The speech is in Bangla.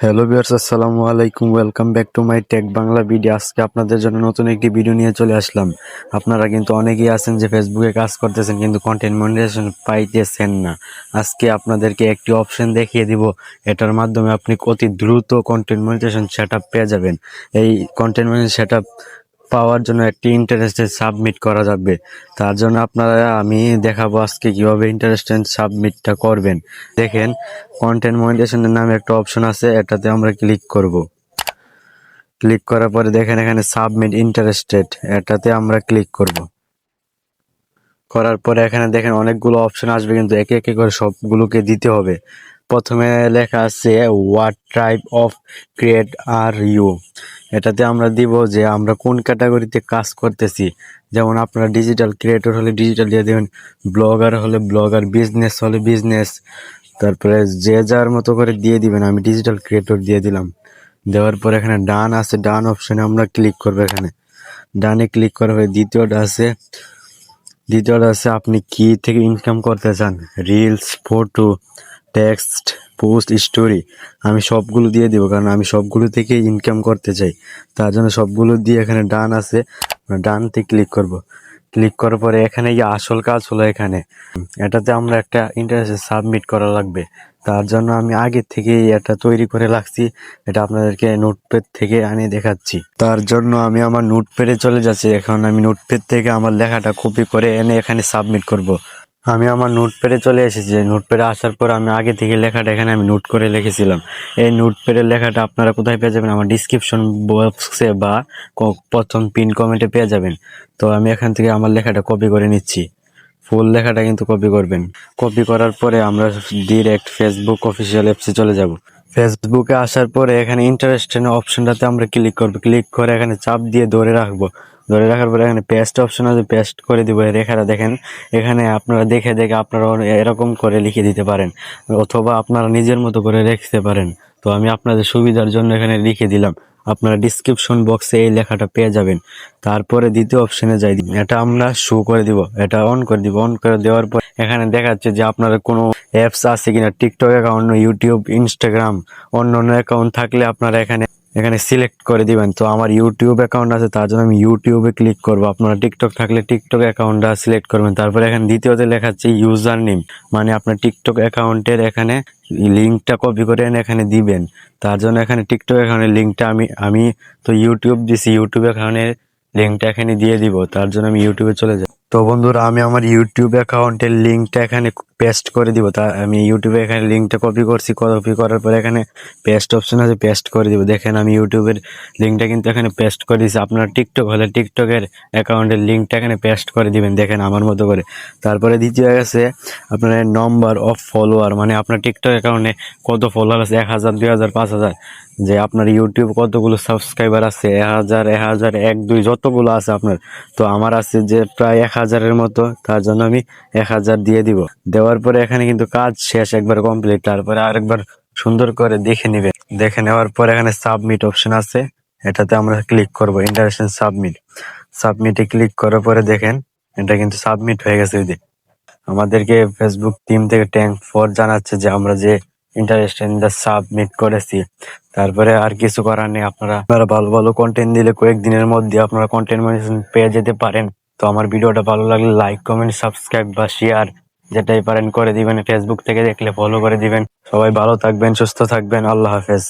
হ্যালো ভিউয়ার্স, আসসালামু আলাইকুম। Welcome back to my tech Bangla video. আজকে আপনাদের জন্য নতুন একটি ভিডিও নিয়ে চলে আসলাম। আপনারা কিন্তু অনেকেই আছেন যে ফেসবুকে কাজ করতেছেন কিন্তু কন্টেন্ট মনিটাইজেশন পাইতেছেন না। আজকে আপনাদেরকে একটি অপশন দেখিয়ে দিব, এটার মাধ্যমে আপনি অতি দ্রুত কন্টেন্ট মনিটাইজেশন সেটআপ পেয়ে যাবেন। এই কন্টেন্ট মনিটাইজেশন সেটআপ পাওয়ার জন্য একটি ইন্টারেস্টেড সাবমিট করা যাবে। তার জন্য আমি দেখাবো আজকে কিভাবে ইন্টারেস্টেড সাবমিটটা করবেন। দেখেন, কন্টেন্ট মনিটাইজেশনের নামে একটা অপশন আছে, এটাতে আমরা ক্লিক করব। ক্লিক করার পরে দেখেন এখানে সাবমিট ইন্টারেস্টেড, এটাতে আমরা ক্লিক করব। করার পরে এখানে দেখেন অনেকগুলো অপশন আসবে, কিন্তু একে একে করে সবগুলোকে দিতে হবে। প্রথমে লেখা আছে what type of create are you. এটাতে আমরা দিব যে আমরা কোন ক্যাটাগরিতে কাজ করতেছি। যেমন আপনারা ডিজিটাল ক্রিয়েটর হলে ডিজিটাল দিয়ে দেবেন, ব্লগার হলে ব্লগার, বিজনেস হলে বিজনেস। তারপরে যে যার মতো করে দিয়ে দিবেন। আমি ডিজিটাল ক্রিয়েটর দিয়ে দিলাম। দেওয়ার পর এখানে ডান আছে, ডান অপশনে আমরা ক্লিক করবো। এখানে ডানে ক্লিক করার পরে দ্বিতীয়টা আছে আপনি কি থেকে ইনকাম করতে চান, reels, photo, text, post, story. আমি সবগুলো দিয়ে দিব, কারণ আমি সবগুলো থেকে ইনকাম করতে চাই। তার জন্য সবগুলো দিয়ে এখানে ডান আছে, ডানতে ক্লিক করব। ক্লিক করার পরে এখানে আসল কাজ হলো এটাতে আমরা একটা ইন্টারেস্ট সাবমিট করা লাগবে। তার জন্য আমি আগে থেকেই এটা তৈরি করে রাখছি। এটা আপনাদেরকে নোটপ্যাড থেকে আনি দেখাচ্ছি। তার জন্য আমি আমার নোটপ্যাডে চলে যাচ্ছি। এখন আমি নোটপ্যাড থেকে আমার লেখাটা কপি করে এনে এখানে সাবমিট করব। আমি আমার নোটপ্যাডে চলে এসেছি। নোটপ্যাডে আসার পর আমি আগে থেকে লেখাটা এখানে আমি নোট করে লিখেছিলাম। এই নোটপ্যাডের লেখাটা আপনারা কোথায় পেয়ে যাবেন? আমার ডিসক্রিপশন বক্সে বা প্রথম পিন কমেন্টে পেয়ে যাবেন। তো আমি এখান থেকে আমার লেখাটা কপি করে নিচ্ছি। ফুল লেখাটা কিন্তু কপি করবেন। কপি করার পরে আমরা ডিরেক্ট ফেসবুক অফিসিয়াল অ্যাপসে চলে যাব। ফেসবুকে আসার পরে এখানে ইন্টারেস্টেড অপশনটাতে আমরা ক্লিক করব। ক্লিক করে এখানে চাপ দিয়ে ধরে রাখবো। ধরে রাখার পরে এখানে পেস্ট অপশন আছে, পেস্ট করে দিব। এই লেখাটা দেখেন, এখানে আপনারা দেখে দেখে আপনারা এরকম করে লিখে দিতে পারেন, অথবা আপনারা নিজের মতো করে লিখতে পারেন। তো আমি আপনাদের সুবিধার জন্য এখানে লিখে দিলাম। আপনারা ডিসক্রিপশন বক্সে এই লেখাটা পেয়ে যাবেন। তারপরে দ্বিতীয় অপশনে যাই, এটা আমরা শো করে দিব, এটা অন করে দিব। অন করে দেওয়ার পর এখানে দেখাচ্ছে যে আপনারা কোনো অ্যাপস আছে কিনা, টিকটক অ্যাকাউন্ট, ইউটিউব, ইনস্টাগ্রাম, অন্য অন্য অ্যাকাউন্ট থাকলে আপনারা এখানে এখানে সিলেক্ট করে দিবেন। তো আমার ইউটিউব অ্যাকাউন্ট আছে, তার জন্য আমি ইউটিউবে ক্লিক করব। আপনারা টিকটক থাকলে টিকটক অ্যাকাউন্টটা সিলেক্ট করবেন। তারপরে এখানে দ্বিতীয়তে লেখাচ্ছে ইউজার নেম, মানে আপনার টিকটক অ্যাকাউন্টের এখানে লিঙ্কটা কপি করে এনে এখানে দিবেন। তার জন্য এখানে টিকটক অ্যাকাউন্টের লিঙ্কটা আমি তো ইউটিউব দিছি, ইউটিউব অ্যাকাউন্টের লিঙ্কটা এখানে দিয়ে দিব। তার জন্য আমি ইউটিউবে চলে যাই। তো বন্ধুরা, আমি আমার ইউটিউব অ্যাকাউন্টের লিঙ্কটা এখানে পেস্ট করে দিব। তা আমি ইউটিউবে এখানে লিঙ্কটা কপি করছি। কপি করার পরে এখানে পেস্ট অপশন আছে, পেস্ট করে দিব। দেখেন আমি ইউটিউবের লিঙ্কটা কিন্তু এখানে পেস্ট করে দিয়েছি। আপনার টিকটক হলে টিকটকের অ্যাকাউন্টের লিঙ্কটা এখানে পেস্ট করে দিবেন, দেখেন আমার মতো করে। তারপরে দ্বিতীয় আছে আপনার নম্বর অফ ফলোয়ার, মানে আপনার টিকটক অ্যাকাউন্টে কত ফলোয়ার আছে, 1000, 2000, 5000। যে আপনার ইউটিউব কতগুলো সাবস্ক্রাইবার আছে, 1000, 1000, 1, 2, যতগুলো আছে আপনার। তো আমার আছে যে প্রায় 1000-এর মতো। তার জন্য আমি 1000 দিয়ে দিব। দেওয়ার পরে এখানে কিন্তু কাজ শেষ, একবার কমপ্লিট। তারপরে আরেকবার সুন্দর করে দেখে নিবে। দেখে নেওয়ার পর এখানে সাবমিট অপশন আছে, এটাতে আমরা ক্লিক করব। ইন্টারেস্টেড সাবমিট, সাবমিটে ক্লিক করার পরে দেখেন এটা কিন্তু সাবমিট হয়ে গেছে। ওই যে আমাদেরকে ফেসবুক টিম থেকে থ্যাঙ্ক ফর জানাচ্ছে যে আমরা যে ইন্টারেস্টেড সাবমিট করেছি। তারপরে আর কিছু করার নেই। আপনারা ভালো ভালো কন্টেন্ট দিলে কয়েকদিনের মধ্যে আপনারা কন্টেন্ট মনিটাইজেশন পেয়ে যেতে পারেন। তো আমার ভিডিওটা ভালো লাগলে লাইক, কমেন্ট, সাবস্ক্রাইব বা শেয়ার যেটাই পারেন করে দিবেন। ফেসবুক থেকে দেখলে ফলো করে দিবেন। সবাই ভালো থাকবেন, সুস্থ থাকবেন। আল্লাহ হাফেজ।